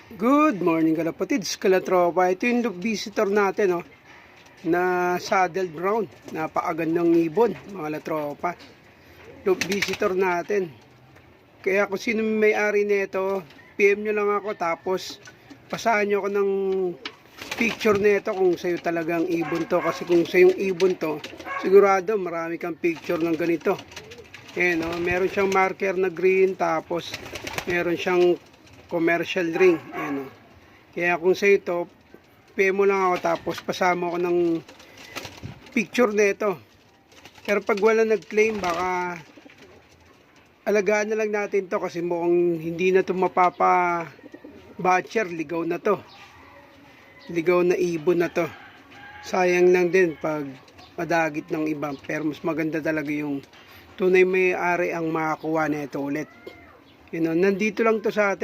Good morning kalapatids, kalatropa. Ito yung visitor natin, na saddle brown. Napakagandang ibon, mga latropa. Visitor natin. Kaya kung sino may-ari nito, PM nyo lang ako, tapos pasahan nyo ako ng picture nito kung sa'yo talagang ibon to. Kasi kung sa'yo yung ibon to, sigurado marami kang picture ng ganito. Ayan, meron siyang marker na green, tapos meron siyang commercial ring. Ayan, kaya kung sa ito, PM mo lang ako, tapos pasama ko ng picture nito. Pero pag wala nag-claim, baka alagaan na lang natin to, kasi mukhang hindi na to mapapa-batcher. Ligaw na to, ligaw na ibon na to. Sayang lang din pag madagit ng iba, pero mas maganda talaga yung tunay may-ari ang makakuha nito ulit. Nandito lang to sa atin.